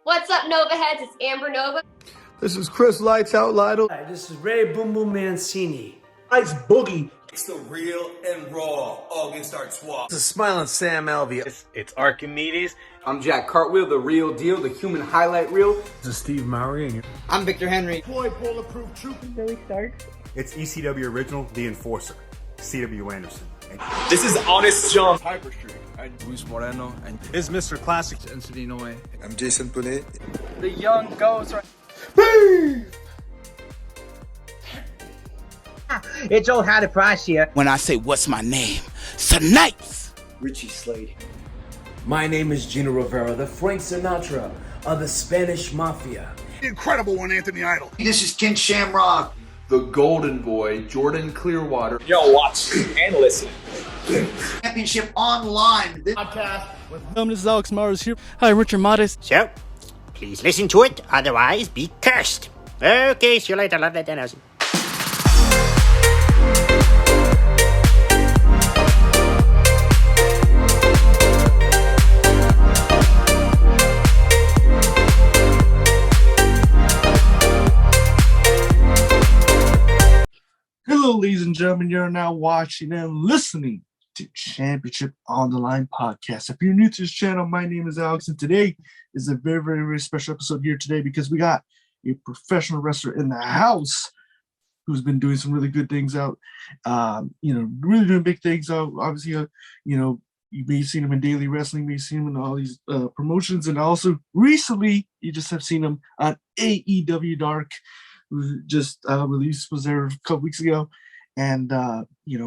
What's up, Nova Heads? It's Amber Nova. This is Chris Lights Out Lytle. Hi, this is Ray Boom Boom Mancini. Ice Boogie. It's the real and raw August Artois. This is Smiling Sam Alvey. It's Archimedes. I'm Jack Cartwheel, the real deal, the human highlight reel. This is Steve Mowry. I'm Victor Henry. Floyd Bulletproof Trooper. Billy Stark. It's ECW Original, The Enforcer, C.W. Anderson. This is Honest John. Hyper Street. I'm Luis Moreno. And it's Mr. Classic. Anthony Noe. I'm Jason Punet. The young ghost. It's old Howdy Price here. When I say what's my name, Snipes. Richie Slade. My name is Gino Rivera, the Frank Sinatra of the Spanish Mafia. The incredible one, Anthony Idol. This is Ken Shamrock. The Golden Boy, Jordan Clearwater. Yo, watch and listen. Championship Online. Podcast with this is Alex Mars here. Hi, Richard Modest. So, please listen to it, otherwise be cursed. Okay, see you later. Love that, Dennis. Hello, ladies and gentlemen. You're now watching and listening to Championship on the Line podcast. If you're new to this channel, my name is Alex, and today is a very, very, very special episode here today because we got a professional wrestler in the house who's been doing some really good things out. Really doing big things out. Obviously, you may have seen him in Daily Wrestling, you may have seen him in all these promotions, and also recently you just have seen him on AEW Dark. Just released, was there a couple weeks ago, and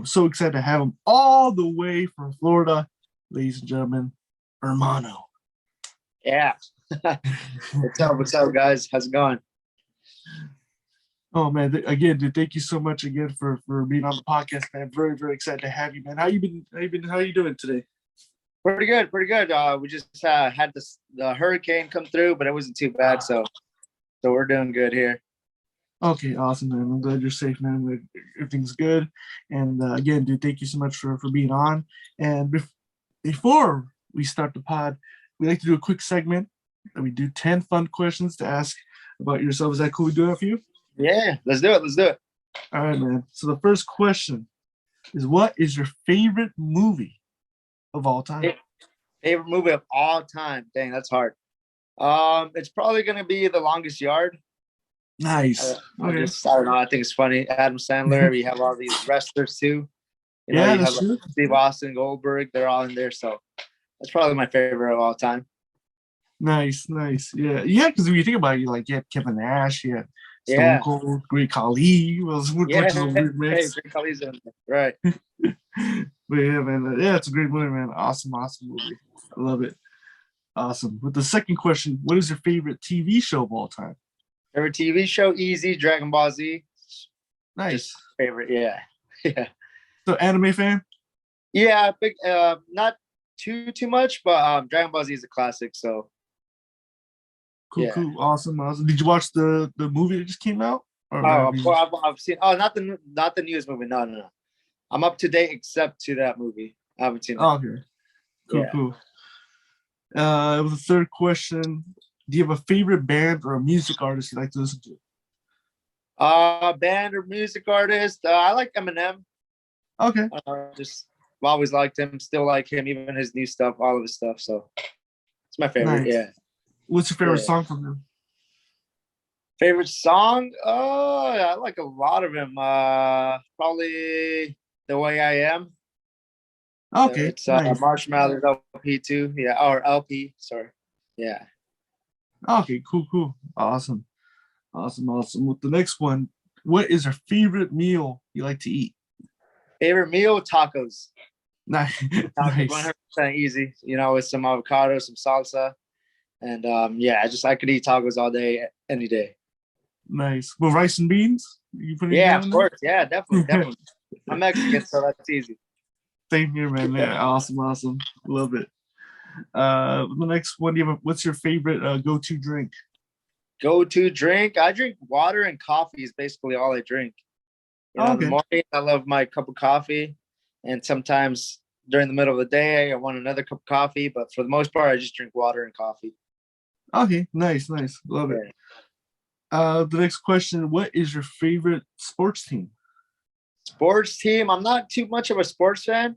so excited to have him all the way from Florida, ladies and gentlemen, Hermano. Yeah. What's up, guys? How's it going? Oh man, again, dude, thank you so much again for being on the podcast, man. Very, very excited to have you, man. How you doing today? Pretty good. We just had the hurricane come through, but it wasn't too bad, so we're doing good here. Okay, awesome, man. I'm glad you're safe, man. Everything's good. And again, dude, thank you so much for being on. And before we start the pod, we like to do a quick segment. We do 10 fun questions to ask about yourself. Is that cool? We do that for you? Yeah, let's do it. All right, man. So the first question is, what is your favorite movie of all time? Favorite movie of all time? Dang, that's hard. It's probably going to be The Longest Yard. Nice. I don't know. I think it's funny. Adam Sandler. We have all these wrestlers too. You have Steve Austin, Goldberg. They're all in there. So that's probably my favorite of all time. Nice. Yeah. Because when you think about it, you had Kevin Nash, you had Stone Cold, Great Khali. Great Khali's in there. Right. But yeah, man. Yeah, it's a great movie, man. Awesome movie. I love it. Awesome. With the second question, what is your favorite TV show of all time? Favorite TV show? Easy, Dragon Ball Z. Nice. Favorite, yeah. So anime fan? Yeah, big. Not too much, but Dragon Ball Z is a classic. So cool. Awesome. Did you watch the movie that just came out? I've seen. Oh, not the newest movie. No. I'm up to date except to that movie. I haven't seen it. Oh, okay. Cool. With the third question. Do you have a favorite band or a music artist you like to listen to? Band or music artist? I like Eminem. Okay. Just always liked him. Still like him, even his new stuff, all of his stuff. So it's my favorite. Nice. Yeah. What's your favorite song from him? Favorite song? Oh, I like a lot of him. Probably The Way I Am. Okay. So it's nice. Marshmallows LP too. Yeah, or LP. Sorry. Yeah. Okay, cool. Awesome. With the next one, what is your favorite meal you like to eat? Favorite meal? Tacos. Nice. 100% easy. With some avocado, some salsa. And I could eat tacos all day, any day. Nice. With rice and beans? Of course. Yeah, definitely. I'm Mexican, so that's easy. Same here, man. Yeah, awesome. Love it. The next one, what's your favorite go-to drink? Go-to drink? I drink water and coffee is basically all I drink. In the morning, I love my cup of coffee. And sometimes during the middle of the day, I want another cup of coffee. But for the most part, I just drink water and coffee. Okay, nice. Love it. The next question, what is your favorite sports team? Sports team? I'm not too much of a sports fan.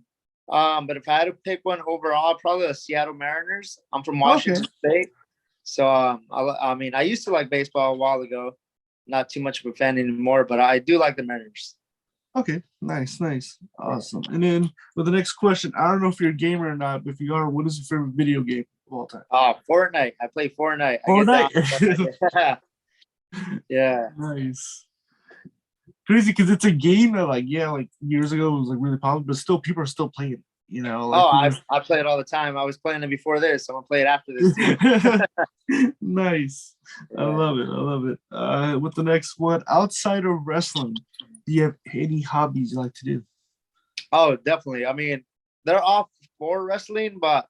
But if I had to pick one overall, probably the Seattle Mariners. I'm from Washington State. So, I mean, I used to like baseball a while ago. Not too much of a fan anymore, but I do like the Mariners. Okay, nice. Awesome. And then with the next question, I don't know if you're a gamer or not, but if you are, what is your favorite video game of all time? Fortnite. I play Fortnite. Fortnite? Yeah. Nice. Crazy because it's a game that like years ago it was like really popular, but still people are still playing it, you know. Like, I play it all the time. I was playing it before this, so I'm gonna play it after this too. Nice. Yeah. I love it. With the next one, outside of wrestling, do you have any hobbies you like to do? Oh, definitely. I mean, they're off for wrestling, but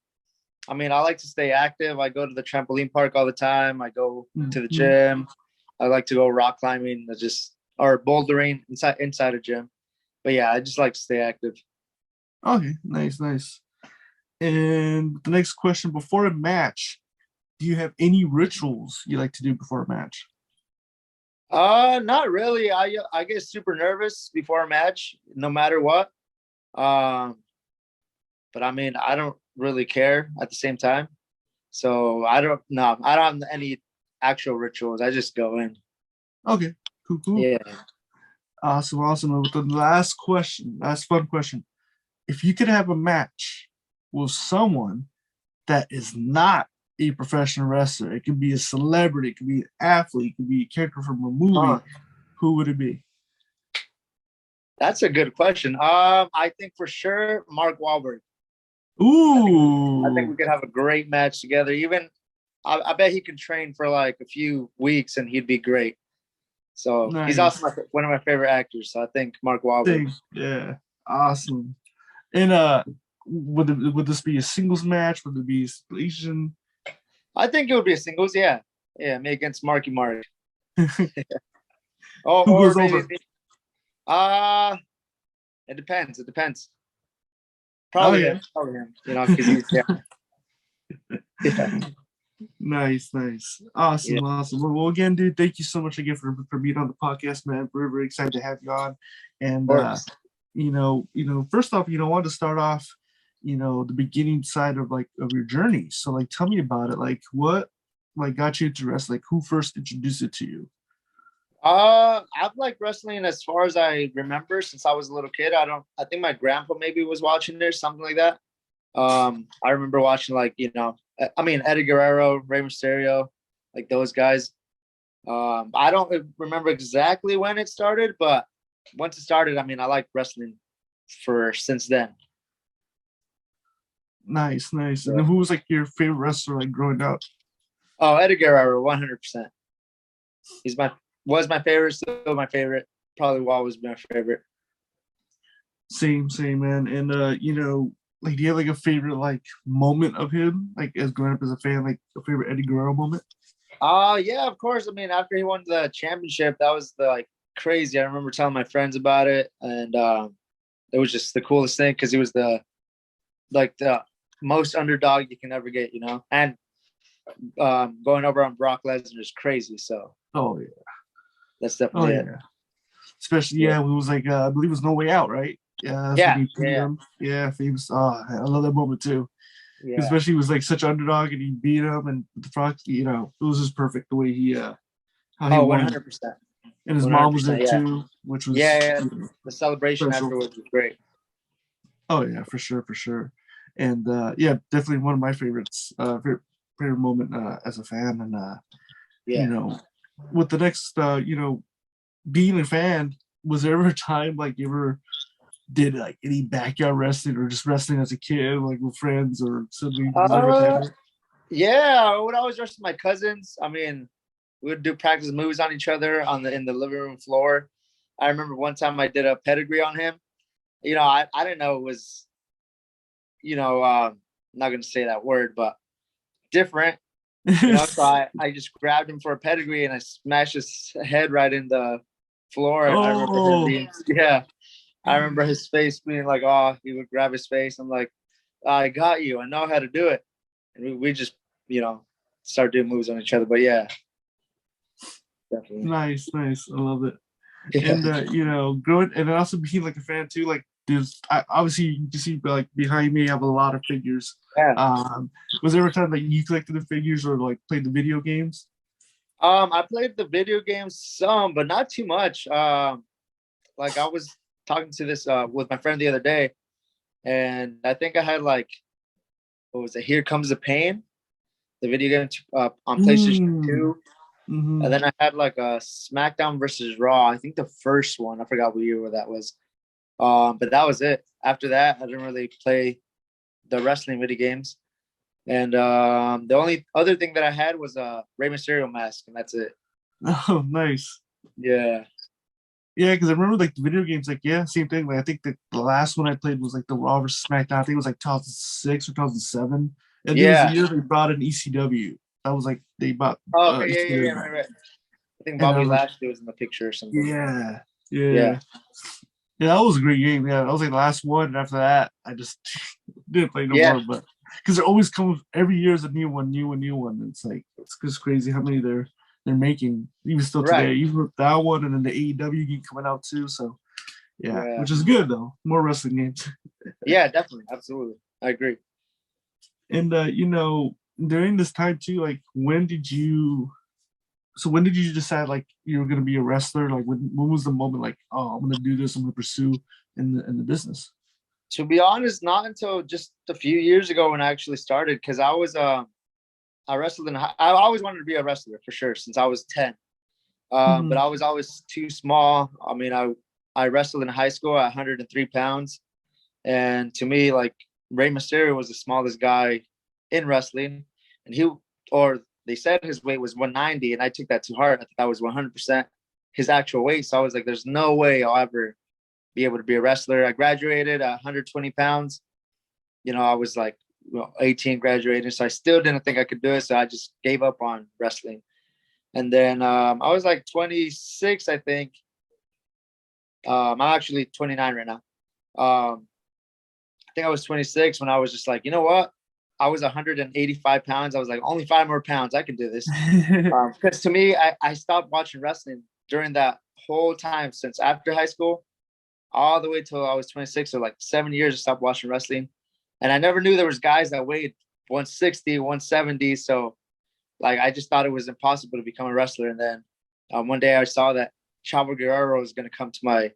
I mean, I like to stay active. I go to the trampoline park all the time. I go to the gym. I like to go rock climbing, or bouldering inside a gym. But yeah, I just like to stay active. Okay, nice. And the next question, before a match, do you have any rituals you like to do before a match? Not really. I get super nervous before a match, no matter what. But I mean, I don't really care at the same time. So I don't have any actual rituals. I just go in. Okay, cool. Yeah. Awesome. With the last fun question. If you could have a match with someone that is not a professional wrestler, it could be a celebrity, it could be an athlete, it could be a character from a movie, who would it be? That's a good question. I think for sure Mark Wahlberg. Ooh. I think we could have a great match together. Even I bet he can train for like a few weeks and he'd be great. So nice. He's also one of my favorite actors. So I think Mark Wahlberg. Yeah, awesome. And would this be a singles match? Would it be a stipulation? I think it would be a singles. Yeah, me against Marky Mark. Who goes over? It depends. Probably him. You know, because he's yeah. Nice. Awesome. Well, again, dude, thank you so much again for being on the podcast, man. We're very excited to have you on. And first off, I wanted to start off, the beginning side of your journey. So tell me about it. Like what got you into wrestling? Like who first introduced it to you? I've liked wrestling as far as I remember since I was a little kid. I think my grandpa maybe was watching there, something like that. I remember watching Eddie Guerrero, Rey Mysterio, like those guys. I don't remember exactly when it started, but once it started, I liked wrestling since then. Nice. Yeah. And then who was your favorite wrestler growing up? Oh, Eddie Guerrero, 100%. Was my favorite, still my favorite. Probably will always be my favorite. Same, man. And do you have a favorite moment of him, as growing up as a fan, a favorite Eddie Guerrero moment? Yeah, of course. After he won the championship, that was crazy. I remember telling my friends about it, and it was just the coolest thing because he was the most underdog you can ever get, and going over on Brock Lesnar is crazy. So that's definitely it. Especially it was I believe it was No Way Out, right? Yeah, famous. I love that moment too. Yeah. Especially he was such an underdog and he beat him, and the Brock, it was just perfect the way he how he won. 100%. And his mom was there too, which was the celebration special. Afterwards was great. Oh yeah, for sure. And definitely one of my favorites. Favorite moment as a fan, and with the next being a fan, was there ever a time you ever did any backyard wrestling or just wrestling as a kid, with friends or siblings? Yeah, when I was wrestling my cousins, we would do practice moves on each other in the living room floor. I remember one time I did a pedigree on him. I didn't know it was, I'm not going to say that word, but different. So I just grabbed him for a pedigree and I smashed his head right in the floor. And I remember his face being he would grab his face. I'm like, I got you. I know how to do it. And we just, start doing moves on each other. But yeah, definitely. Nice. I love it. Yeah. And growing and also being like a fan too. Like obviously you can see like behind me I have a lot of figures. Yeah. Was there ever a time that you collected the figures or like played the video games? I played the video games some, but not too much. Like I was talking to this with my friend the other day, and I think I had like, what was it? Here Comes the Pain, the video game on PlayStation 2. Mm-hmm. And then I had like a SmackDown versus Raw. I think the first one. I forgot what year that was. But that was it. After that, I didn't really play the wrestling video games. And the only other thing that I had was a Rey Mysterio mask, and that's it. Oh, nice. Yeah. Yeah, because I remember like the video games, like same thing. Like I think the last one I played was like the Raw versus SmackDown. I think it was like 2006 or 2007. And it was the year they brought in ECW. That was like they bought. Oh, okay, yeah, right. I think Bobby Lashley was in the picture or something. Yeah. Yeah, that was a great game. Yeah, that was like the last one, and after that, I just didn't play no more. But because it always comes every year is a new one. And it's like it's just crazy how many they're making even still today. Even that one, and then the AEW game coming out too. So yeah, which is good though. More wrestling games. Yeah, definitely, absolutely, I agree. And during this time too, like when did you decide like you were gonna be a wrestler? Like when was the moment like, oh, I'm gonna do this, I'm gonna pursue in the business? To be honest, not until just a few years ago when I actually started, because I was I wrestled I always wanted to be a wrestler for sure since I was 10. But I was always too small. I mean, I wrestled in high school at 103 pounds. And to me, like Rey Mysterio was the smallest guy in wrestling, and they said his weight was 190, and I took that to heart. I thought that was 100% his actual weight. So I was like, there's no way I'll ever be able to be a wrestler. I graduated at 120 pounds. I was like 18 graduating, so I still didn't think I could do it. So I just gave up on wrestling. And then I was like 26, I think. I'm actually 29 right now. I think I was 26 when I was just like, you know what? I was 185 pounds. I was like, only 5 more pounds. I can do this. Because to me, I stopped watching wrestling during that whole time since after high school, all the way till I was 26. So like 7 years I stopped watching wrestling. And I never knew there was guys that weighed 160, 170. So like, I just thought it was impossible to become a wrestler. And then one day I saw that Chavo Guerrero was going to come to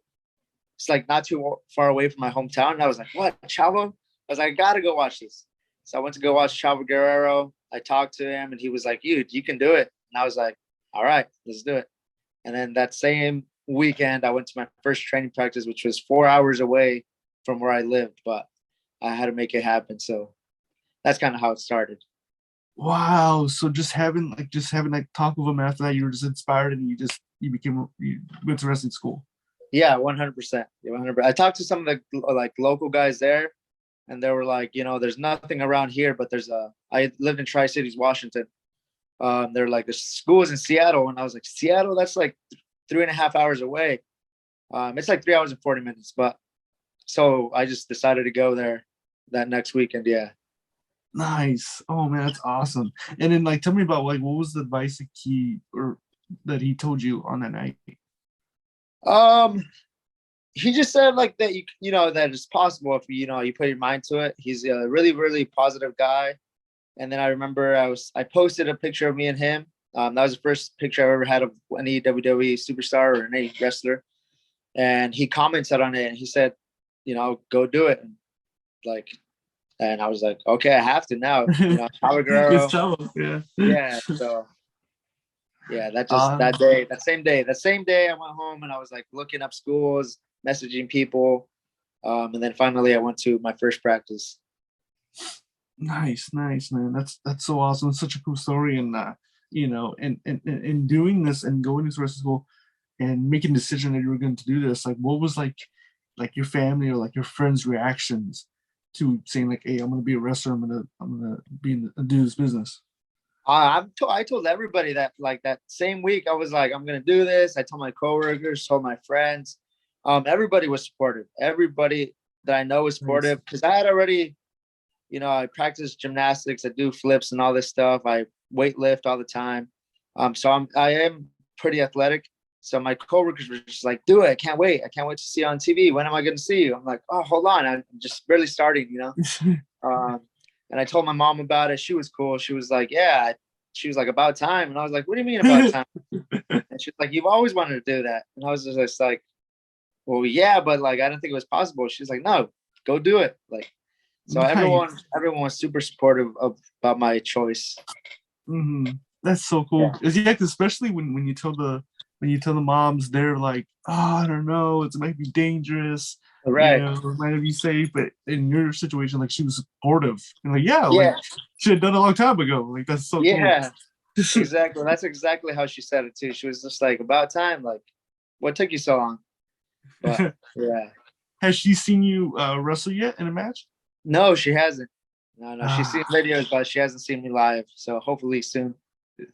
it's like not too far away from my hometown. And I was like, what, Chavo? I was like, I got to go watch this. So I went to go watch Chavo Guerrero. I talked to him and he was like, you can do it. And I was like, all right, let's do it. And then that same weekend, I went to my first training practice, which was 4 hours away from where I lived, but I had to make it happen. So that's kind of how it started. Wow. So just having like talk with him after that, you were just inspired and you went to wrestling school. Yeah, 100%. Yeah, 100%. I talked to some of the like local guys there, and they were like, there's nothing around here, but I lived in Tri-Cities, Washington. They're like, the school is in Seattle. And I was like, Seattle? That's like 3.5 hours away. It's like 3 hours and 40 minutes. But so I just decided to go there that next weekend. Yeah. Nice. Oh man, that's awesome. And then like, tell me about like, what was the advice that he told you on that night? He just said like that, that it's possible if you put your mind to it. He's a really, really positive guy. And then I remember I posted a picture of me and him. That was the first picture I've ever had of any WWE superstar or any wrestler. And he commented on it and he said, go do it. And I was like, okay, I have to now. Chavo Guerrero. Yeah. So yeah, that same day I went home and I was like looking up schools, messaging people. And then finally I went to my first practice. Nice, man. That's so awesome. It's such a cool story. And and doing this and going to wrestling school and making the decision that you were going to do this, like what was like your family or like your friends' reactions to saying like, hey, I'm gonna be a wrestler, I'm gonna do this business? I told everybody that like that same week. I was like, I'm gonna do this. I told my coworkers, told my friends. Everybody was supportive. Everybody that I know was supportive because I had already, I practiced gymnastics. I do flips and all this stuff. I weight lift all the time. So I am pretty athletic. So my coworkers were just like, do it. I can't wait. I can't wait to see you on TV. When am I going to see you? I'm like, oh, hold on. I'm just barely starting, you know? And I told my mom about it. She was cool. She was like, yeah. She was like, about time. And I was like, what do you mean about time? And she's like, you've always wanted to do that. And I was just like, well, yeah, but like, I didn't think it was possible. She's like, no, go do it. Like, so Nice. everyone was super supportive about my choice. Mm-hmm. That's so cool. Yeah, especially when you tell the moms, they're like, oh, I don't know, it might be dangerous, right? You know, it might not be safe. But in your situation, like, she was supportive and like, like she had done it a long time ago. Like, that's so cool. Exactly. That's exactly how she said it too. She was just like, about time. Like, what took you so long? But yeah. Has she seen you wrestle yet in a match? No, she hasn't. No. She's seen videos, but she hasn't seen me live. So hopefully soon.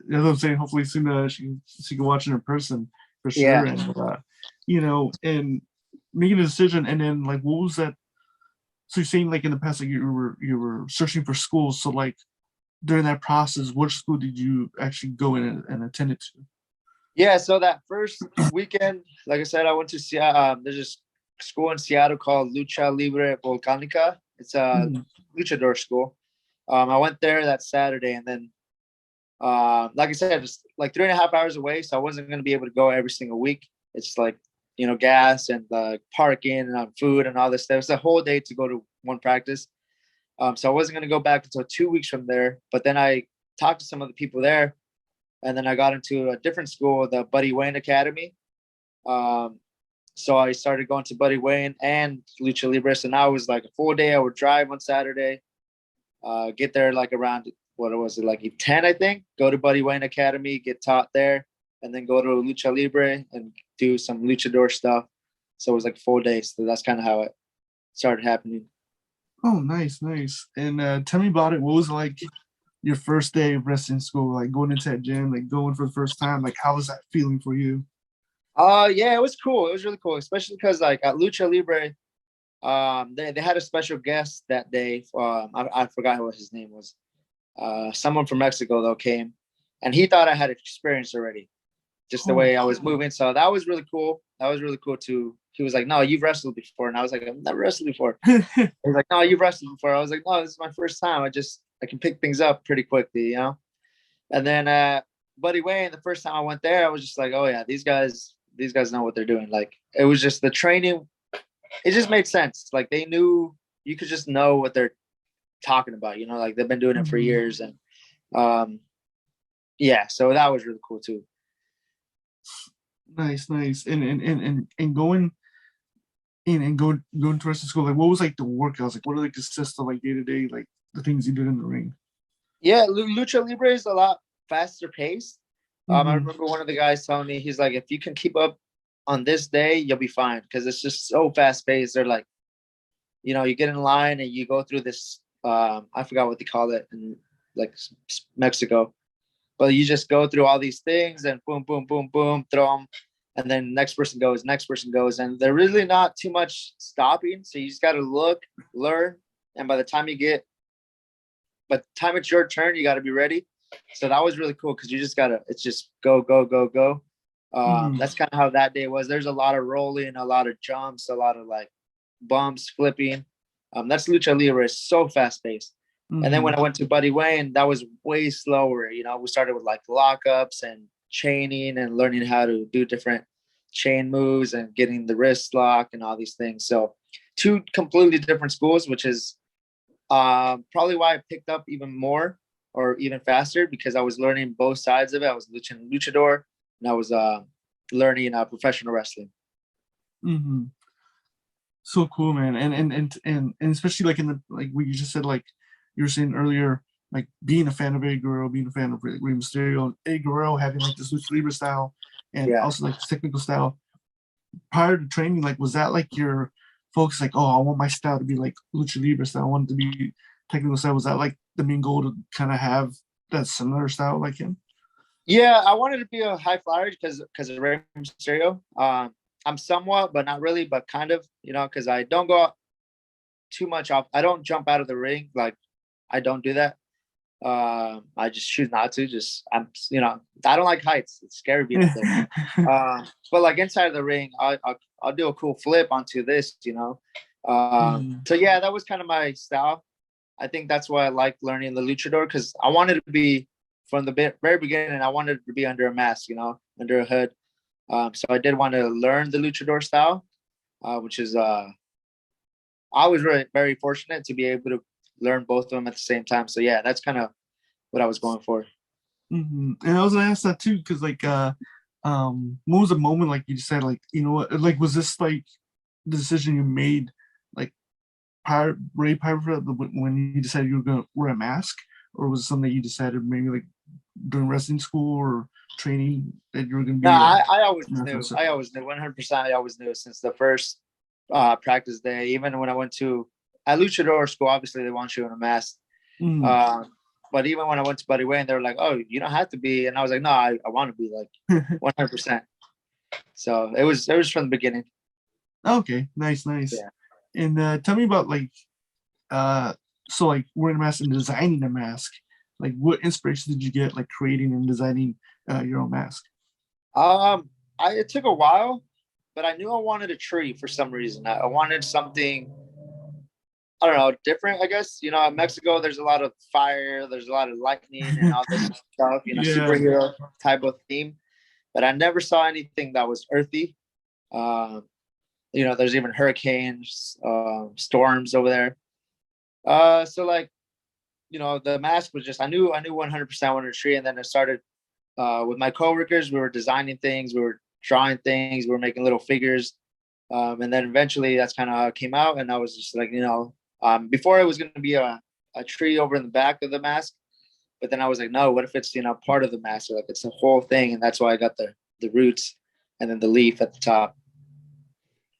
That's what I'm saying. Hopefully soon she can watch it in person for sure. Yeah. And you know, and making a decision. And then like, what was that? So you're saying like in the past, like you were searching for schools. So like during that process, which school did you actually go in and attend it to? Yeah. So that first weekend, like I said, I went to Seattle. There's a school in Seattle called Lucha Libre Volcanica. It's a luchador school. I went there that Saturday, and then like I said, it's like 3.5 hours away, so I wasn't going to be able to go every single week. It's like, you know, gas and parking and food and all this stuff. It's a whole day to go to one practice. So I wasn't going to go back until 2 weeks from there. But then I talked to some of the people there, and then I got into a different school, the Buddy Wayne Academy. So I started going to Buddy Wayne and Lucha Libre. So now it was like a full day. I would drive on Saturday, get there like around, what was it, like 10, I think, go to Buddy Wayne Academy, get taught there, and then go to Lucha Libre and do some luchador stuff. So it was like 4 days. So that's kind of how it started happening. Oh, nice. And tell me about it. What was like your first day of wrestling school, like going into that gym, like going for the first time? Like, how was that feeling for you? Yeah, it was cool. It was really cool, especially because like at Lucha Libre, they had a special guest that day. I forgot what his name was. Someone from Mexico though came, and he thought I had experience already, just the way I was moving. So that was really cool. Too. He was like, "No, you've wrestled before," and I was like, "I've never wrestled before." He was like, "No, you've wrestled before." I was like, "No, this is my first time. I can pick things up pretty quickly, you know." And then Buddy Wayne, the first time I went there, I was just like, "Oh yeah, these guys know what they're doing." Like, it was just the training. It just made sense. Like, they knew, you could just know what they're talking about, you know, like they've been doing it for years. And yeah, so that was really cool too. Nice. And going to wrestling school, like what was like the workouts? Like what do they consist of, like day to day, like the things you did in the ring? Yeah, Lucha Libre is a lot faster paced. I remember one of the guys telling me, he's like, if you can keep up on this day, you'll be fine, because it's just so fast paced. They're like, you know, you get in line and you go through this, I forgot what they call it in like Mexico, but you just go through all these things and boom, boom, boom, boom, throw them, and then next person goes, and they're really not too much stopping. So you just got to look, learn, and by the time it's your turn, you got to be ready. So that was really cool, because you just gotta, it's just go, go, go, go. That's kind of how that day was. There's a lot of rolling, a lot of jumps, a lot of like bumps, flipping. That's Lucha Libre. It's so fast paced. And then when I went to Buddy Wayne, that was way slower. You know, we started with like lockups and chaining and learning how to do different chain moves and getting the wrist lock and all these things. So 2 completely different schools, which is probably why I picked up even more or even faster, because I was learning both sides of it. I was luchador, and I was learning professional wrestling. So cool, man. And especially like in the, like what you just said, like you were saying earlier, like being a fan of Guerrero, being a fan of Rey Mysterio, and Guerrero having like this Lucha Libre style and also like technical style. Prior to training, like was that like your focus? Like, oh, I want my style to be like Lucha Libre style. I want it to be technical style. Was that like the main goal, to kind of have that similar style like him? Yeah, I wanted to be a high flyer because of Rey Mysterio. I'm somewhat, but not really, but kind of, you know, because I don't go too much off. I don't jump out of the ring. Like, I don't do that. I just choose not to. I don't like heights. It's scary being up there. But like inside of the ring, I'll do a cool flip onto this, So yeah, that was kind of my style. I think that's why I like learning the luchador, because I wanted to be from the very beginning. I wanted to be under a mask, under a hood. So I did want to learn the luchador style, which is I was really very fortunate to be able to learn both of them at the same time. So yeah, that's kind of what I was going for. And I was gonna ask that too, because like, what was the moment like you decided, like, you know what, like, was this like the decision you made, like, Ray Pirate, when you decided you were gonna wear a mask, or was it something that you decided maybe like during wrestling school or training that you were gonna be? No, I always knew. I always knew 100%. I always knew since the first practice day. Even when I went to at luchador school, obviously they want you in a mask. But even when I went to Buddy Wayne, they were like, "Oh, you don't have to be," and I was like, "No, I want to be like 100%." So it was from the beginning. Okay, nice. Yeah. And tell me about like, so like wearing a mask and designing a mask. Like, what inspiration did you get, like creating and designing your own mask? It took a while, but I knew I wanted a tree for some reason. I wanted something, I don't know, different, I guess. In Mexico, there's a lot of fire, there's a lot of lightning and all this stuff, superhero type of theme. But I never saw anything that was earthy. There's even hurricanes, storms over there. So like, the mask was just, I knew 100% I wanted a tree. And then I started with my coworkers. We were designing things, we were drawing things, we were making little figures. And then eventually that's kind of how it came out. And I was just like, before it was going to be a tree over in the back of the mask. But then I was like, no, what if it's, part of the mask? Or like it's the whole thing. And that's why I got the roots and then the leaf at the top.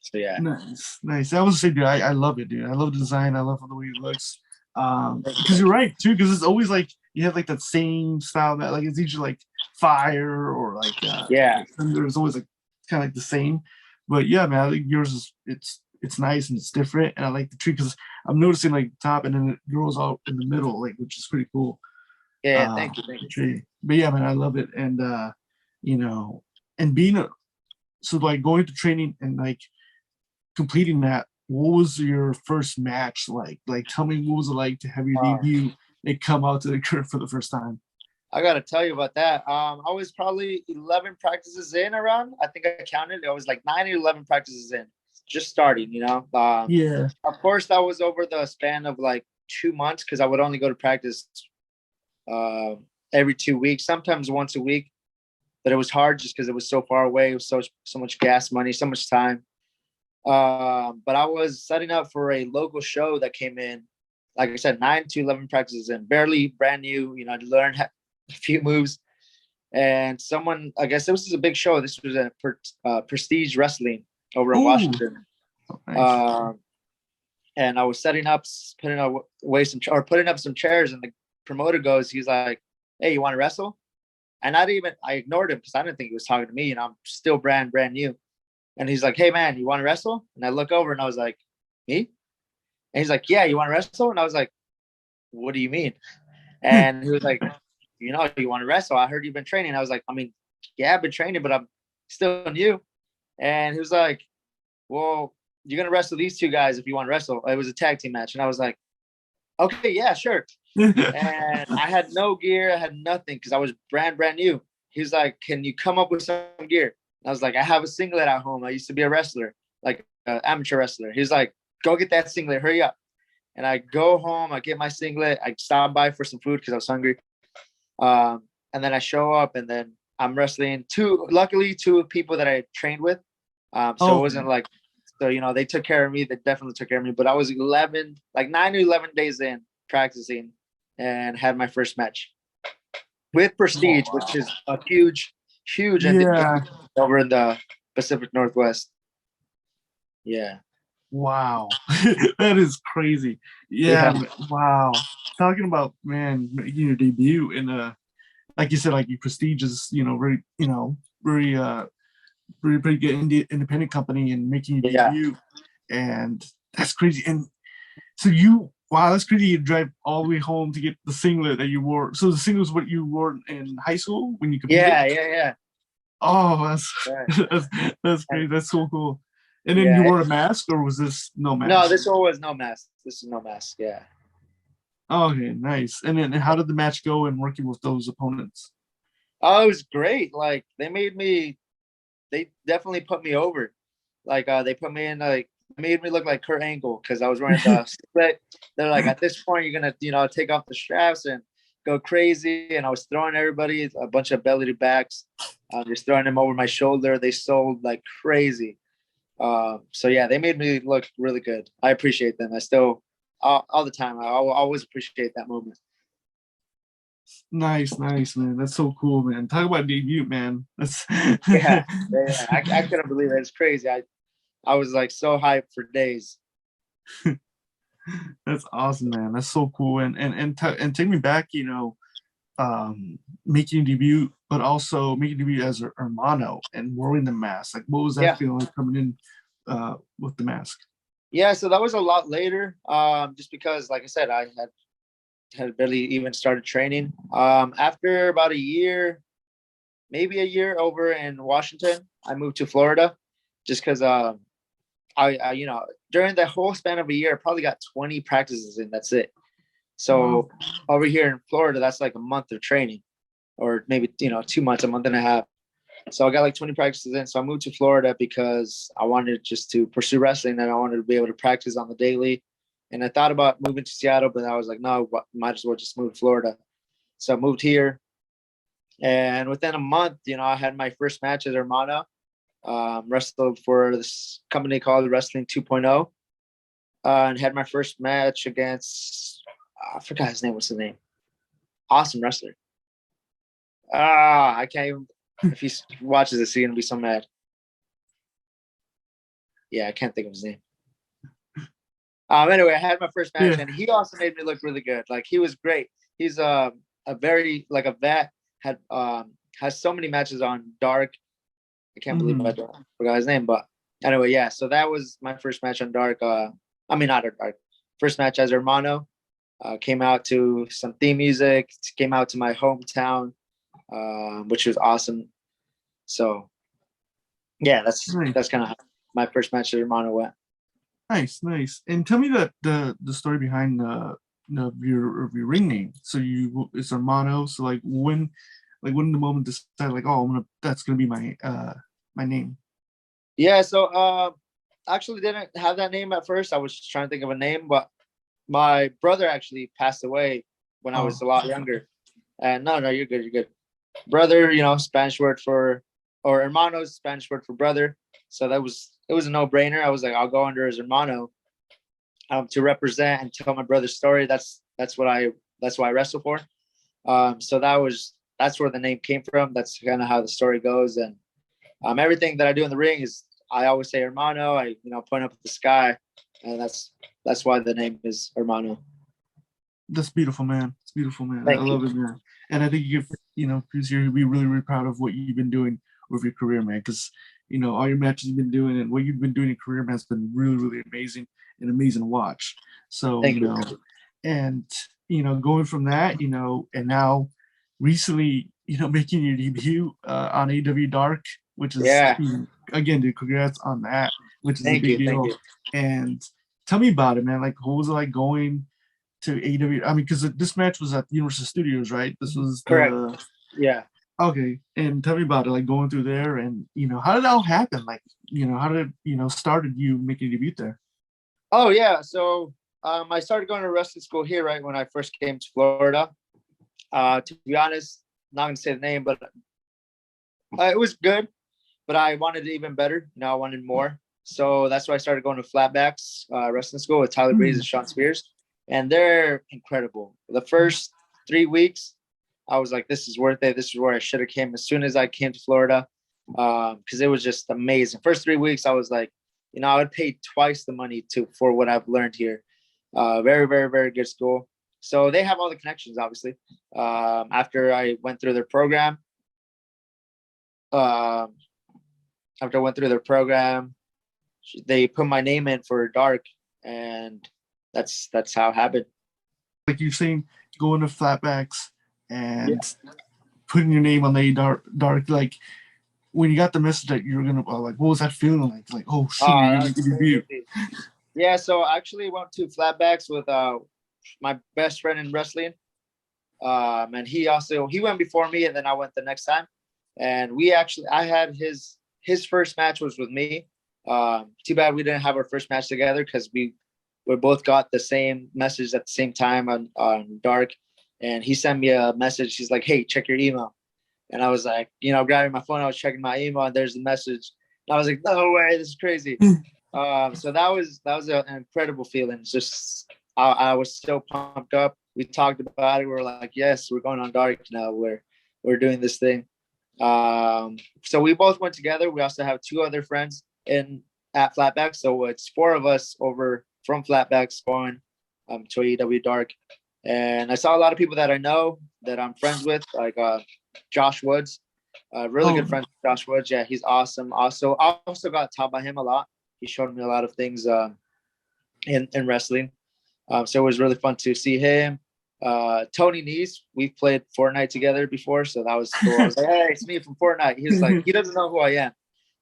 So yeah. Nice. I was say, dude, I love it, dude. I love the design. I love the way it looks. Because you're right too, because it's always like you have like that same style that like it's usually like fire or like and there's always like kind of like the same. But yeah, man, I think yours is it's nice and it's different, and I like the tree because I'm noticing like the top and then it grows out in the middle, like, which is pretty cool. Yeah, thank you. But yeah, man, I love it. And and being so like going to training and like completing that, what was your first match like? Like, tell me, what was it like to have your debut and come out to the curve for the first time? I got to tell you about that. I was probably 11 practices in around. I think I counted. I was like 9 or 11 practices in, just starting, Yeah. Of course, that was over the span of like 2 months because I would only go to practice every 2 weeks, sometimes once a week. But it was hard just because it was so far away. It was so much gas money, so much time. But I was setting up for a local show that came in, like I said, 9 to 11 practices in, barely brand new, to learn a few moves. And someone, I guess this was a big show. This was a Prestige Wrestling over in Washington. Nice. And I was setting up, putting up some chairs, and the promoter goes, he's like, "Hey, you want to wrestle?" And I ignored him because I didn't think he was talking to me, and I'm still brand new. And he's like, "Hey man, you want to wrestle?" And I look over and I was like, "Me?" And he's like, "Yeah, you want to wrestle?" And I was like, "What do you mean?" And he was like, "You want to wrestle? I heard you've been training." I was like, "Yeah, I've been training, but I'm still new." And he was like, "Well, you're going to wrestle these two guys if you want to wrestle." It was a tag team match. And I was like, "Okay, yeah, sure." And I had no gear. I had nothing because I was brand new. He was like, "Can you come up with some gear?" I was like, "I have a singlet at home. I used to be a wrestler, like an amateur wrestler." He was like, "Go get that singlet. Hurry up." And I go home. I get my singlet. I stop by for some food because I was hungry. And then I show up, and then I'm wrestling luckily two people that I trained with. It wasn't like, so, they took care of me. They definitely took care of me. But I was 9 or 11 days in practicing and had my first match with Prestige, which is a huge over in the Pacific Northwest. Yeah. Wow. That is crazy. Yeah. Wow. Talking about, man, making your debut in like you said, like your Prestige is, very, very pretty good independent company and making your debut. And that's crazy. And so Wow, that's crazy. You drive all the way home to get the singlet that you wore. So the singlet was what you wore in high school when you competed? Yeah. Oh, that's Yeah. that's great. That's so cool. And then you wore a mask, or was this no mask? No, this one was no mask. This is no mask. Yeah. Okay, nice. And then how did the match go in working with those opponents? Oh, it was great. Like they definitely put me over. Like they put me in made me look like Kurt Angle because I was wearing the split. They're like, at this point, you're gonna, take off the straps and go crazy. And I was throwing everybody a bunch of belly to backs, just throwing them over my shoulder. They sold like crazy. So yeah, they made me look really good. I appreciate them. I still all the time. I always appreciate that moment. Nice, man. That's so cool, man. Talk about debut, man. That's yeah. I couldn't believe it. It's crazy. I was like so hyped for days. That's awesome, man. That's so cool. And take me back, making a debut, but also making a debut as Hermano and wearing the mask. Like, what was that feeling like coming in with the mask? Yeah, so that was a lot later. Just because, like I said, I had barely even started training. After about a year, maybe a year over in Washington, I moved to Florida, just because I during the whole span of a year, I probably got 20 practices in. That's it. So over here in Florida, that's like a month of training, or maybe 2 months, a month and a half. So I got like 20 practices in. So I moved to Florida because I wanted just to pursue wrestling, and I wanted to be able to practice on the daily. And I thought about moving to Seattle, but I was like, no, might as well just move to Florida. So I moved here, and within a month, I had my first match as Hermano. Wrestled for this company called Wrestling 2.0, and had my first match against, I forgot his name. What's the name? Awesome wrestler. I can't even, if he watches this, he's gonna be so mad. Yeah, I can't think of his name. Anyway, I had my first match, and he also made me look really good. Like, he was great. He's a very, like, a vet, has so many matches on Dark. I can't believe I forgot his name, but anyway, yeah. So that was my first match on Dark. Not Dark. First match as Hermano. Came out to some theme music. Came out to my hometown, which was awesome. So, yeah, that's kind of how my first match as Hermano went. Nice. And tell me the story behind your ring name. So it's Hermano. So when the moment decided, like, oh, that's gonna be my name. Yeah, so actually didn't have that name at first. I was just trying to think of a name, but my brother actually passed away when I was a lot younger. And no, you're good. Brother, Spanish word or hermano's Spanish word for brother. So it was a no-brainer. I was like, I'll go under as Hermano to represent and tell my brother's story. That's what I wrestle for. So that's where the name came from. That's kind of how the story goes. And everything that I do in the ring is, I always say Hermano. I point up at the sky, and that's why the name is Hermano. That's beautiful, man. It's beautiful, man. Thank I love it, man. And I think because you'll be really, really proud of what you've been doing with your career, man. Because all your matches you've been doing and what you've been doing in career, man, has been really, really amazing to watch. So Thank you. And going from that, and now recently, making your debut on AEW Dark, which is again, dude, congrats on that, which is a big deal. Thank you. And tell me about it, man. Like, what was it like going to AEW? I mean, because this match was at Universal Studios, right? This was correct. Yeah. Okay, and tell me about it, like going through there, and how did that all happen? Like, how did started you making a debut there? Oh yeah, so I started going to wrestling school here right when I first came to Florida. To be honest, not gonna say the name, but it was good. But I wanted it even better. I wanted more. So that's why I started going to Flatbacks wrestling school with Tyler Breeze and Sean Spears, and they're incredible. The first 3 weeks, I was like, this is worth it. This is where I should have came as soon as I came to Florida, because it was just amazing. First 3 weeks, I was like, I would pay twice the money for what I've learned here. Very, very, very good school. So they have all the connections, obviously. After I went through their program, they put my name in for Dark, and that's how it happened. Like you're saying, going to Flatbacks and putting your name on the dark. Like when you got the message that you were gonna, like, what was that feeling like? Like, oh shit, you're gonna get debut. Yeah, so I actually went to Flatbacks with my best friend in wrestling. And he went before me, and then I went the next time. And I had his first match was with me. Too bad we didn't have our first match together because we both got the same message at the same time on Dark. And he sent me a message. He's like, "Hey, check your email." And I was like, grabbing my phone, I was checking my email, and there's the message. And I was like, "No way, this is crazy." So that was an incredible feeling. It's just I was so pumped up. We talked about it. We were like, "Yes, we're going on Dark now. We're doing this thing." So we both went together. We also have 2 other friends at Flatbacks. So it's 4 of us over from Flatbacks going to AEW Dark. And I saw a lot of people that I know that I'm friends with, like Josh Woods, really good friend with Josh Woods. Yeah, he's awesome. I also got taught by him a lot. He showed me a lot of things in wrestling. So it was really fun to see him. Tony Nese, we've played Fortnite together before, so that was cool. I was like, "Hey, it's me from Fortnite." He was like, he doesn't know who I am,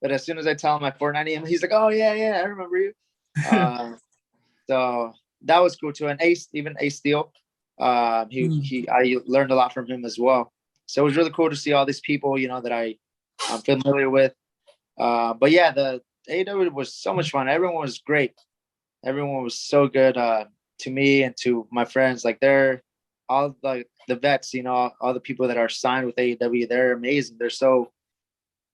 but as soon as I tell him my Fortnite name, he's like, "Oh yeah, I remember you." So that was cool too. And Ace Steel, I learned a lot from him as well. So it was really cool to see all these people, that I'm familiar with. But yeah, the AEW was so much fun. Everyone was great. Everyone was so good to me and to my friends. Like they're all like the vets, all the people that are signed with AEW. They're amazing. They're so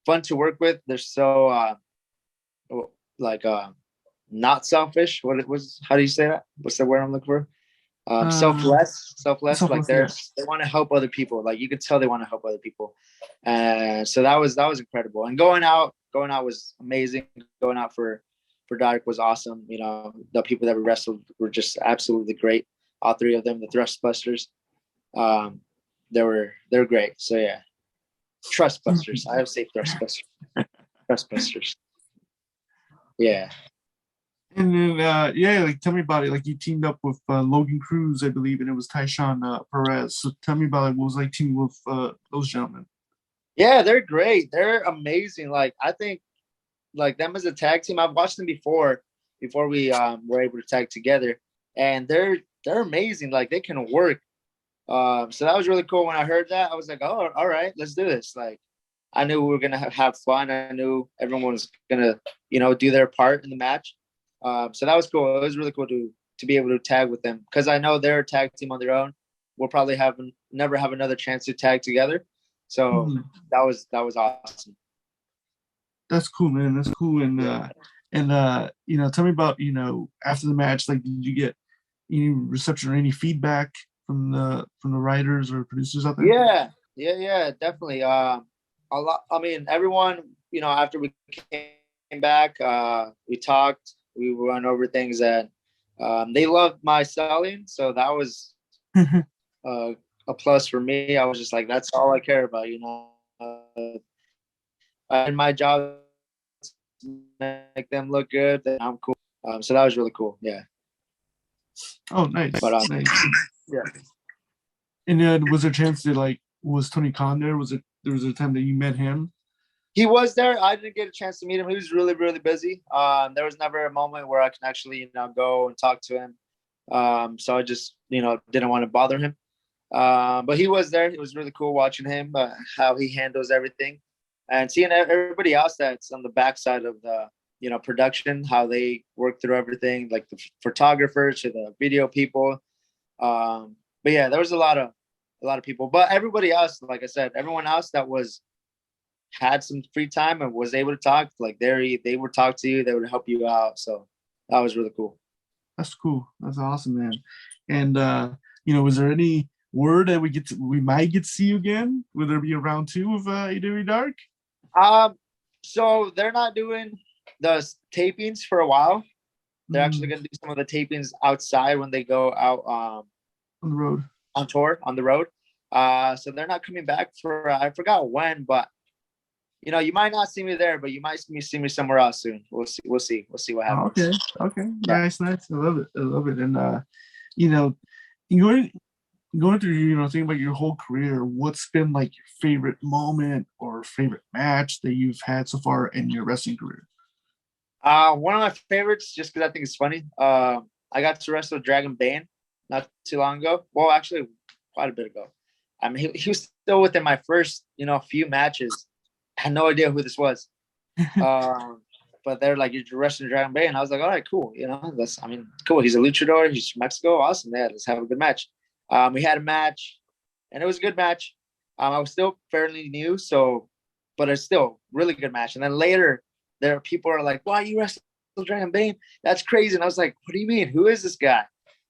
fun to work with. They're so not selfish. How do you say that? What's the word I'm looking for? Selfless. Like they want to help other people. Like you could tell they want to help other people. And so that was incredible. And going out was amazing. Going out for Dark was awesome. The people that we wrestled were just absolutely great. All 3 of them, the Trustbusters. They're great. So yeah. Trustbusters. I have to say Trustbusters. Trustbusters. Yeah. And then, like, tell me about it. Like, you teamed up with Logan Cruz, I believe, and it was Tyshawn Perez. So tell me about it. What was like teaming with those gentlemen? Yeah, they're great. They're amazing. Like, I think, like, them as a tag team, I've watched them before we were able to tag together. And they're amazing. Like, they can work. So that was really cool. When I heard that, I was like, "Oh, all right, let's do this." Like, I knew we were going to have fun. I knew everyone was going to, do their part in the match. So that was cool. It was really cool to be able to tag with them because I know they're a tag team on their own. We'll probably never have another chance to tag together. So that was awesome. That's cool, man. That's cool. And tell me about, after the match, like, did you get any reception or any feedback from the writers or producers out there? Yeah, definitely. A lot. I mean, everyone, after we came back, we talked. We went over things that they loved my selling, so that was a plus for me. I was just like, that's all I care about, and my job is to make them look good. Then I'm cool. So that was really cool. Yeah. Oh, nice. But, nice. Yeah. And then was there a chance that was Tony Khan there? There was a time that you met him? He was there. I didn't get a chance to meet him. He was really, really busy. There was never a moment where I can actually, go and talk to him. So I just, didn't want to bother him. But he was there. It was really cool watching him, how he handles everything, and seeing everybody else that's on the backside of the, production, how they work through everything, like the photographers to the video people. But yeah, there was a lot of people. But everybody else, like I said, everyone else that had some free time and was able to talk, like they would talk to you, they would help you out. So that was really cool. That's cool. That's awesome, man. And was there any word that we might get to see you again? Will there be a round 2 of AEW Dark? So they're not doing the tapings for a while. They're actually going to do some of the tapings outside when they go out on the road, on tour, on the road. So they're not coming back for I forgot when, but you might not see me there, but you might see me somewhere else soon. We'll see what happens. Okay. Yeah. Nice. I love it. And you know, going through, thinking about your whole career, what's been like your favorite moment or favorite match that you've had so far in your wrestling career? One of my favorites, just because I think it's funny. I got to wrestle Dragon Bane not too long ago. Well, actually, quite a bit ago. I mean, he was still within my first, few matches. I had no idea who this was. But they're like, you're wrestling Dragon Bane. I was like, all right, cool. Cool. He's a luchador. He's from Mexico. Awesome. Yeah, let's have a good match. We had a match, and it was a good match. I was still fairly new, but it's still a really good match. And then later, people are like, "Why you wrestle Dragon Bane? That's crazy." And I was like, "What do you mean? Who is this guy?"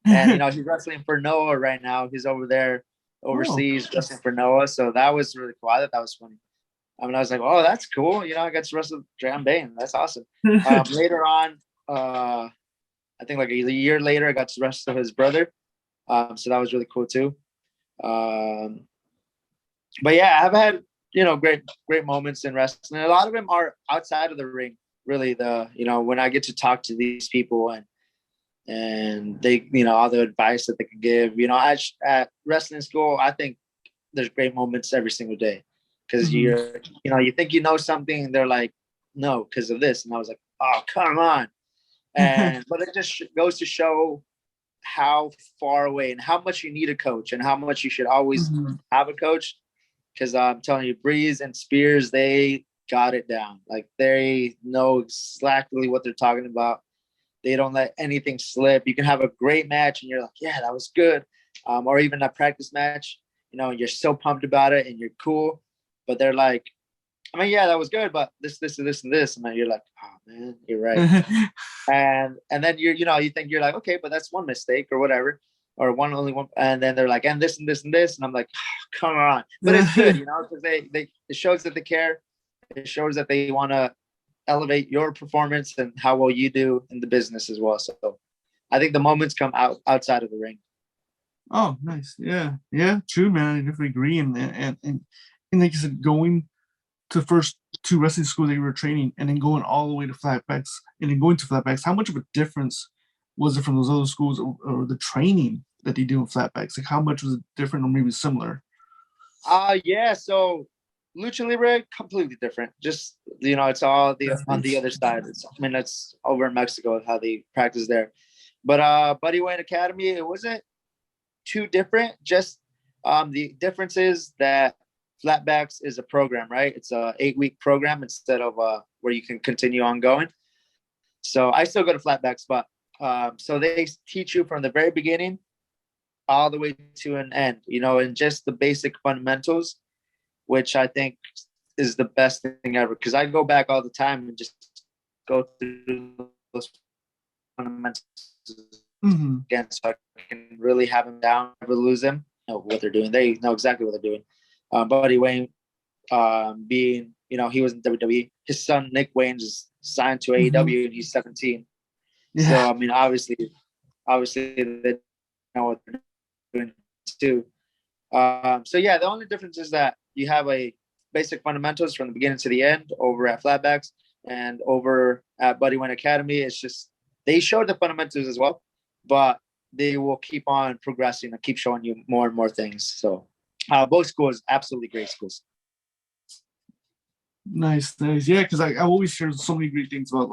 And he's wrestling for Noah right now. He's over there overseas wrestling for Noah. So that was really cool. I thought that was funny. I was like, "Oh, that's cool." I got to wrestle Dragon Bane. That's awesome. Later on, I think like a year later, I got to wrestle his brother. So that was really cool too. But yeah, I've had, great moments in wrestling. A lot of them are outside of the ring, really. When I get to talk to these people and they, all the advice that they can give, at wrestling school, I think there's great moments every single day because you think you know something and they're like, no, because of this. And I was like, oh, come on. But it just goes to show how far away and how much you need a coach and how much you should always have a coach. Because I'm telling you, Breeze and Spears, they got it down. Like they know exactly what they're talking about. They don't let anything slip. You can have a great match and you're like, yeah, that was good. Or even a practice match, you're so pumped about it and you're cool. But they're like, yeah, that was good, but this, and this, and this. And then you're like, oh man, you're right. and then you think you're like, okay, but that's one mistake or whatever, or only one. And then they're like, and this, and this, and this. And I'm like, oh, come on. But it's good, because it shows that they care. It shows that they want to elevate your performance and how well you do in the business as well. So I think the moments come outside of the ring. Oh, nice. Yeah, true, man. I definitely agree. And like you said, going to first two wrestling schools that you were training and then going all the way to Flatbacks and then going to Flatbacks, how much of a difference was it from those other schools or the training that they do in Flatbacks? Like how much was it different or maybe similar? Yeah, so Lucha Libre, completely different. Just, it's all on the other side. It's over in Mexico how they practice there. But Buddy Wayne Academy, it wasn't too different. Just the difference is that Flatbacks is a program, right? It's a 8-week program instead of where you can continue on going. So I still go to Flatbacks, but so they teach you from the very beginning all the way to an end, and just the basic fundamentals, which I think is the best thing ever. Because I go back all the time and just go through those fundamentals again, so I can really have them down, never lose them, know what they're doing. They know exactly what they're doing. Buddy Wayne, being, he was in WWE. His son Nick Wayne is signed to AEW and he's 17. Yeah. So obviously they know what they're doing too. So yeah, the only difference is that you have a basic fundamentals from the beginning to the end over at Flatbacks, and over at Buddy Wayne Academy, it's just they show the fundamentals as well, but they will keep on progressing and keep showing you more and more things. So both schools, absolutely great schools. Nice. Yeah, because I always hear so many great things about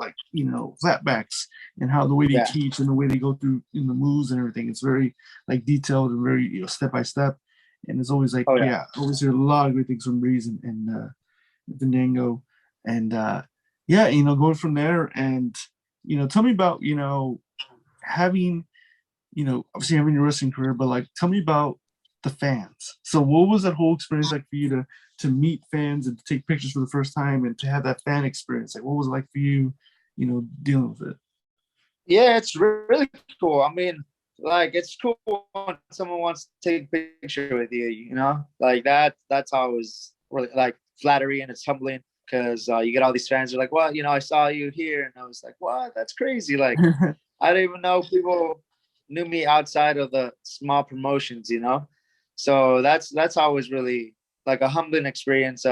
Flatbacks and how the way they teach and the way they go through in the moves and everything. It's very detailed and very step by step. And it's always I always hear a lot of great things from Breeze and Venango. And going from there and tell me about having obviously having your wrestling career, but tell me about the fans. So what was that whole experience like for you to meet fans and to take pictures for the first time and to have that fan experience? Like what was it like for you, dealing with it? Yeah, it's really cool. It's cool when someone wants to take a picture with you, that's always really flattery, and it's humbling because you get all these fans who are like, well, I saw you here, and I was like, what? That's crazy. I didn't even know people knew me outside of the small promotions, So that's always really a humbling experience.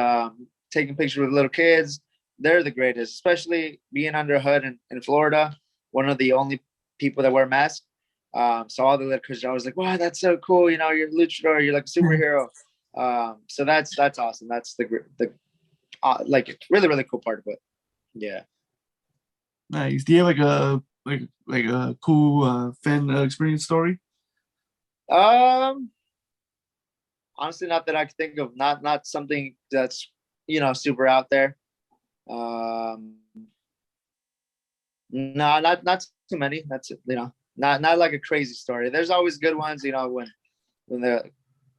taking pictures with little kids. They're the greatest, especially being under a hood in Florida, one of the only people that wear masks. So all the little kids are always like, wow, that's so cool. You know, you're a luchador, you're like a superhero. So that's awesome. That's the like really, really cool part of it. Yeah. Nice. Do you have like a cool fan experience story? Honestly, not that I can think of. Not something that's, you know, super out there. No, not too many. That's it. You know, not like a crazy story. There's always good ones. You know, when the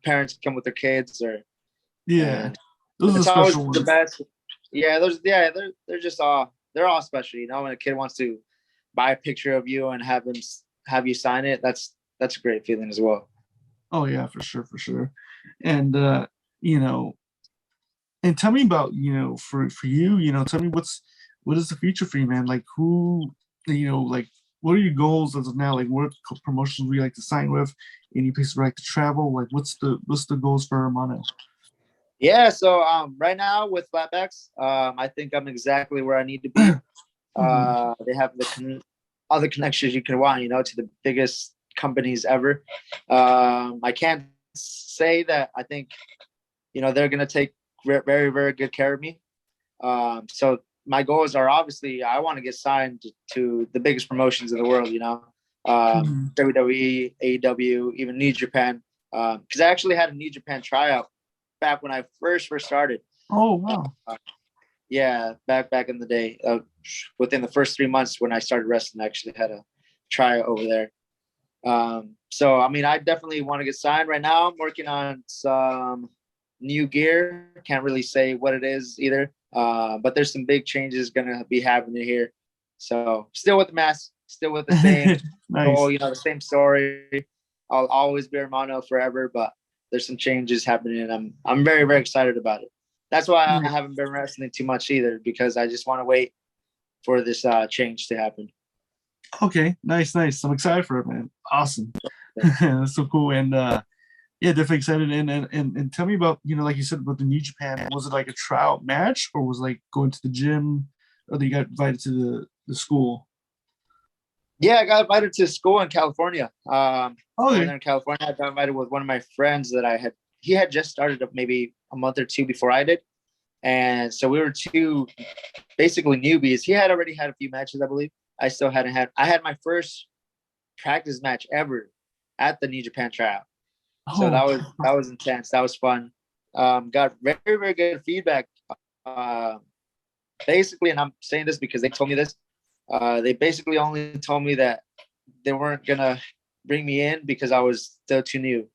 parents come with their kids, or those it's are always special the ones. best. Yeah, they're just they're all special. You know, when a kid wants to buy a picture of you and have you sign it, that's a great feeling as well. Oh yeah, for sure. And you know, and tell me about, you know, for you, you know, tell me what is the future for you, man? Like who, you know, like what are your goals as of now? Like what promotions would you like to sign with? Any places you like to travel? Like what's the goals for Hermano? Yeah, so right now with Flatbacks, I think I'm exactly where I need to be. They have all the connections you can want, you know, to the biggest companies ever. I can't say that I think, you know, they're gonna take very, very good care of me. So my goals are obviously I want to get signed to the biggest promotions in the world, you know, WWE, AEW, even New Japan. Because I actually had a New Japan tryout back when I first started. Oh wow! Yeah, back in the day. Within the first 3 months when I started wrestling, I actually had a tryout over there. So I mean, I definitely want to get signed. Right now, I'm working on some new gear. Can't really say what it is either. But there's some big changes gonna be happening here. So still with the mask, still with the same goal, you know, the same story. I'll always be Hermano forever, but there's some changes happening, and I'm very, very excited about it. That's why I haven't been wrestling too much either, because I just want to wait for this change to happen. Okay, nice. I'm excited for it, man. Awesome. That's so cool. And yeah, definitely excited. And tell me about, you know, like you said about the New Japan. Was it like a tryout match, or was it like going to the gym, or you got invited to the school? Yeah, I got invited to school in California. Okay. In California, I got invited with one of my friends that he had just started up maybe a month or two before I did. And so we were two basically newbies. He had already had a few matches, I believe. I still hadn't had. I had my first practice match ever at the New Japan tryout. So that was intense. That was fun. Got very, very good feedback. Basically, and I'm saying this because they told me this. They basically only told me that they weren't gonna bring me in because I was still too new.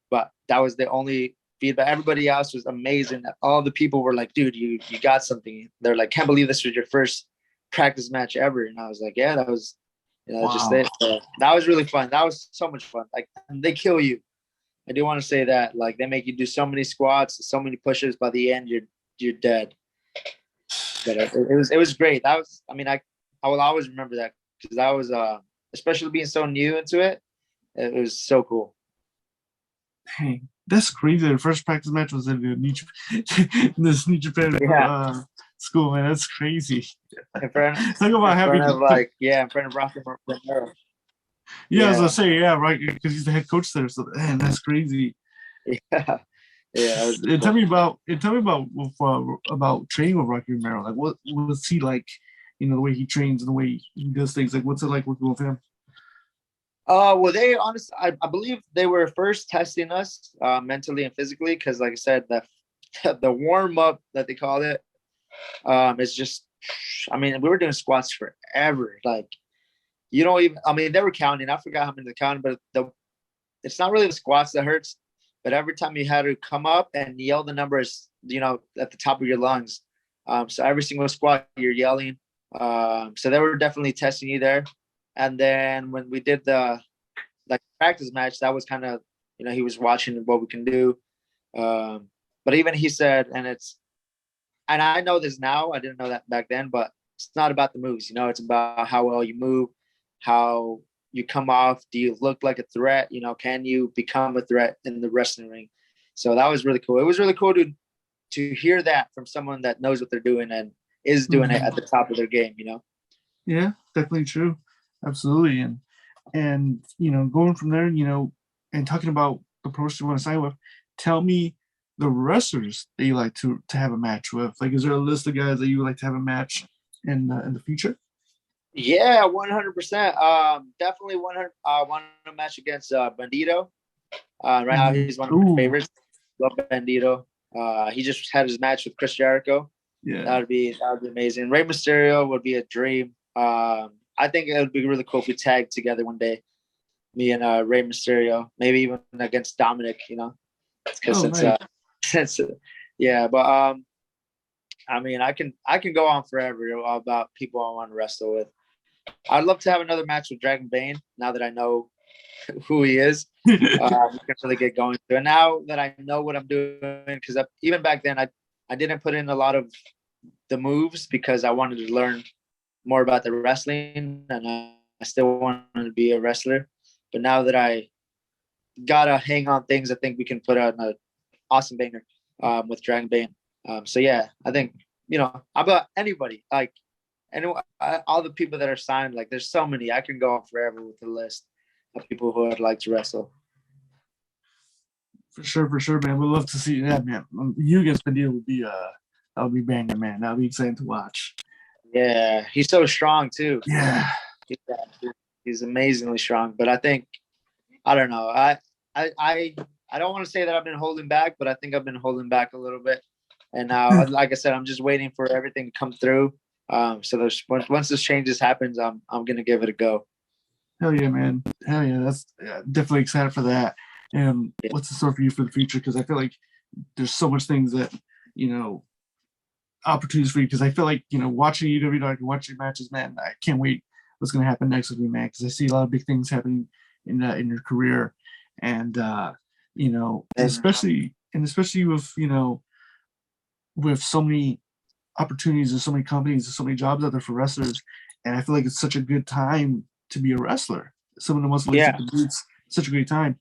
But that was the only feedback. Everybody else was amazing. All the people were like, dude, you got something. They're like, can't believe this was your first practice match ever. And I was like, yeah, that was, you know, just it. So that was really fun. That was so much fun. Like, they kill you. I do want to say that. Like, they make you do so many squats, so many push-ups. By the end, you're dead. But it was great. That was, I mean, I will always remember that, because that was especially being so new into it. It was so cool. Hey, that's crazy. The first practice match was in the this New Japan school, man. That's crazy. In front of Rocky Guerrero. Yeah, I was gonna say, yeah, right, because he's the head coach there. So, man, that's crazy. Yeah. And tell me about training with Rocky Romero. Like, what was he like? You know, the way he trains and the way he does things. Like, what's it like working with him? Well, they honestly, I believe they were first testing us mentally and physically, because, like I said, the warm up that they call it is just. I mean, we were doing squats forever. Like, you don't even. I mean, they were counting. I forgot how many they counted, but it's not really the squats that hurts. But every time you had to come up and yell the numbers, you know, at the top of your lungs. So every single squat, you're yelling. So they were definitely testing you there. And then when we did the practice match, that was kind of, you know, he was watching what we can do. But even he said, and I know this now, I didn't know that back then, but it's not about the moves, you know, it's about how well you move, how you come off. Do you look like a threat? You know, can you become a threat in the wrestling ring? So that was really cool. It was really cool to to hear that from someone that knows what they're doing and is doing it at the top of their game, you know? Yeah, definitely true. Absolutely. And going from there, and talking about the pro wrestler you want to sign with, tell me the wrestlers that you like to have a match with. Like, is there a list of guys that you would like to have a match in the future? Yeah, 100%. Definitely 100. Want a match against Bandito. Right now, he's one of my favorites. Love Bandito. He just had his match with Chris Jericho. Yeah, that would be amazing. Rey Mysterio would be a dream. I think it would be really cool if we tag together one day, me and Rey Mysterio, maybe even against Dominic. Yeah. But I mean, I can go on forever about people I want to wrestle with. I'd love to have another match with Dragon Bane now that I know who he is. We can really get going to. And now that I know what I'm doing, because even back then I didn't put in a lot of the moves because I wanted to learn more about the wrestling, and I still wanted to be a wrestler. But now that I got a hang on things, I think we can put out an awesome banger with Dragon Bane. So yeah, I think, about anybody, like anyone, all the people that are signed, like there's so many. I can go on forever with the list of people who I'd like to wrestle. For sure, man. We'd love to see that, man. You against Bandito would be that would be banging, man. That would be exciting to watch. Yeah, he's so strong too. Yeah, he's amazingly strong. But I think, I don't know. I don't want to say that I've been holding back, but I think I've been holding back a little bit. And now, like I said, I'm just waiting for everything to come through. So once this changes happens, I'm gonna give it a go. Hell yeah, man. Hell yeah. That's definitely excited for that. And what's the store for you for the future? Because I feel like there's so much things that, opportunities for you. Because I feel like, watching AEW Dark and watching matches, man, I can't wait what's going to happen next with you, man. Because I see a lot of big things happening in your career. And, especially with, with so many opportunities and so many companies and so many jobs out there for wrestlers. And I feel like it's such a good time to be a wrestler. Someone that wants to lace up the boots, such a great time.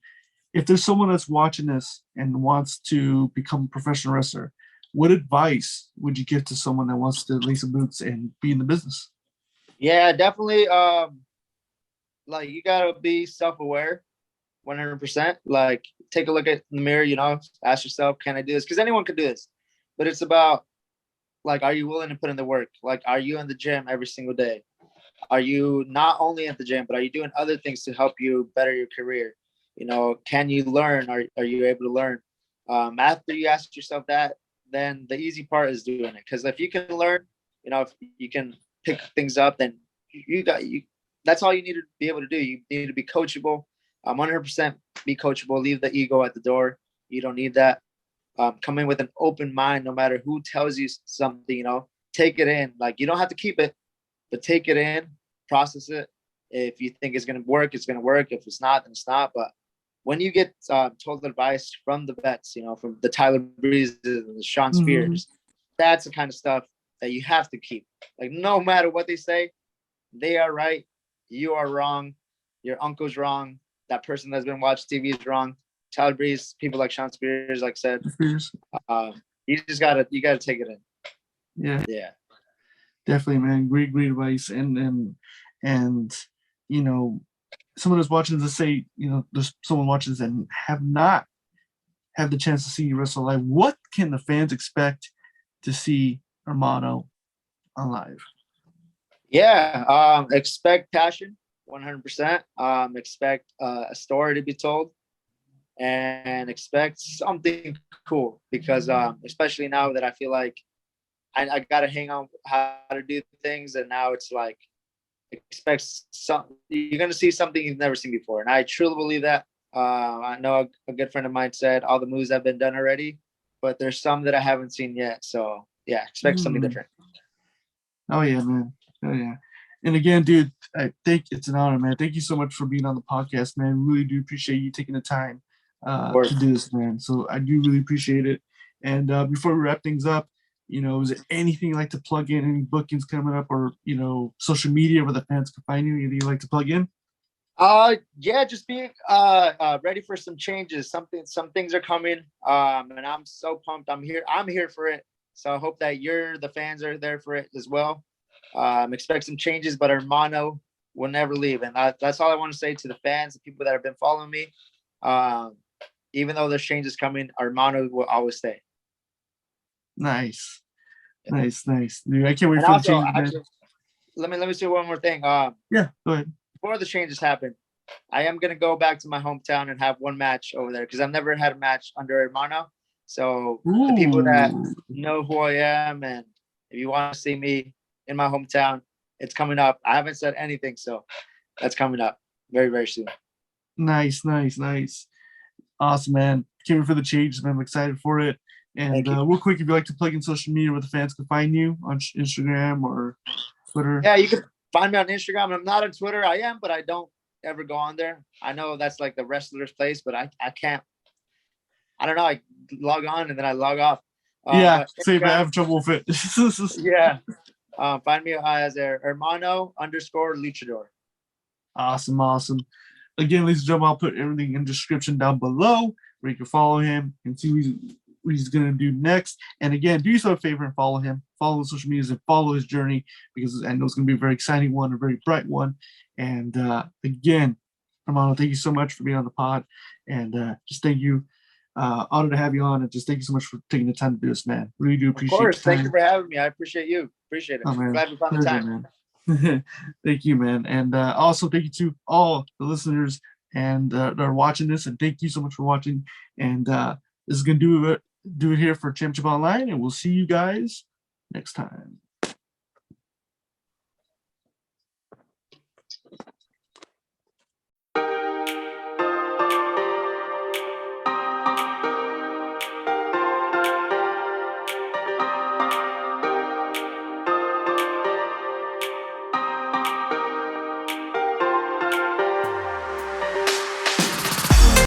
If there's someone that's watching this and wants to become a professional wrestler, what advice would you give to someone that wants to lace the boots and be in the business? Yeah, definitely. Like, you gotta be self-aware, 100%. Like, take a look at the mirror. Ask yourself, can I do this? Because anyone can do this, but it's about, like, are you willing to put in the work? Like, are you in the gym every single day? Are you not only at the gym, but are you doing other things to help you better your career? Can you learn? Are you able to learn? After you ask yourself that, then the easy part is doing it. Because if you can learn, if you can pick things up, then that's all you need to be able to do. You need to be coachable. 100% be coachable. Leave the ego at the door. You don't need that. Come in with an open mind, no matter who tells you something, take it in. Like, you don't have to keep it, but take it in, process it. If you think it's going to work, it's going to work. If it's not, then it's not. But when you get told advice from the vets, from the Tyler Breezes and the Sean Spears, that's the kind of stuff that you have to keep. Like, no matter what they say, they are right. You are wrong. Your uncle's wrong. That person that's been watching TV is wrong. Tyler Breeze, people like Sean Spears, like I said, you just gotta take it in. Yeah, definitely, man. Great advice. And someone that's watching this, say, there's someone watching this and have not had the chance to see you wrestle live. What can the fans expect to see Hermano on live? Yeah, expect passion, 100%. Expect a story to be told, and expect something cool, because especially now that I feel like I got to hang on how to do things, and now it's like, you're going to see something you've never seen before. And I truly believe that. I know a good friend of mine said all the moves have been done already, but there's some that I haven't seen yet. So yeah, expect something different. Oh yeah, man. Oh yeah. And again, dude, it's an honor, man. Thank you so much for being on the podcast, man. Really do appreciate you taking the time to do this, man. So I do really appreciate it. And before we wrap things up, is there anything you'd like to plug in? Any bookings coming up, or social media where the fans can find you? Anything you'd like to plug in? Yeah, just being ready for some changes. Some things are coming. And I'm so pumped. I'm here for it. So I hope that the fans are there for it as well. Expect some changes, but Hermano will never leave. And that's all I want to say to the fans, the people that have been following me. Even though there's changes coming, Hermano will always stay. Nice. Dude, I can't wait And for also, the change. actually, let me say one more thing. Yeah, go ahead. Before the changes happen, I am gonna go back to my hometown and have one match over there because I've never had a match under Hermano. So the people that know who I am, and if you want to see me in my hometown, it's coming up. I haven't said anything, so that's coming up very, very soon. Nice. Awesome, man. Can't wait for the changes, man. I'm excited for it. And real quick, if you'd like to plug in social media where the fans can find you on Instagram or Twitter. Yeah, you can find me on Instagram. I'm not on Twitter. I am, but I don't ever go on there. I know that's like the wrestler's place, but I can't. I don't know. I log on and then I log off. Yeah, same. I have trouble with it. Yeah. Find me as Hermano_Luchador. Awesome. Again, ladies and gentlemen, I'll put everything in the description down below where you can follow him and see what he's going to do next. And again, do yourself a favor and follow him. Follow the social medias and follow his journey because I know it's going to be a very exciting one, a very bright one. And again, Hermano, thank you so much for being on the pod. And just thank you. Honored to have you on, and just thank you so much for taking the time to do this, man. Really do appreciate it. Of course. Thank you for having me. I appreciate you. Appreciate it. Oh, man. Glad we found the time. Man. Thank you, man. And also thank you to all the listeners and that are watching this, and thank you so much for watching. And this is gonna do it here for Championship Online, and we'll see you guys next time.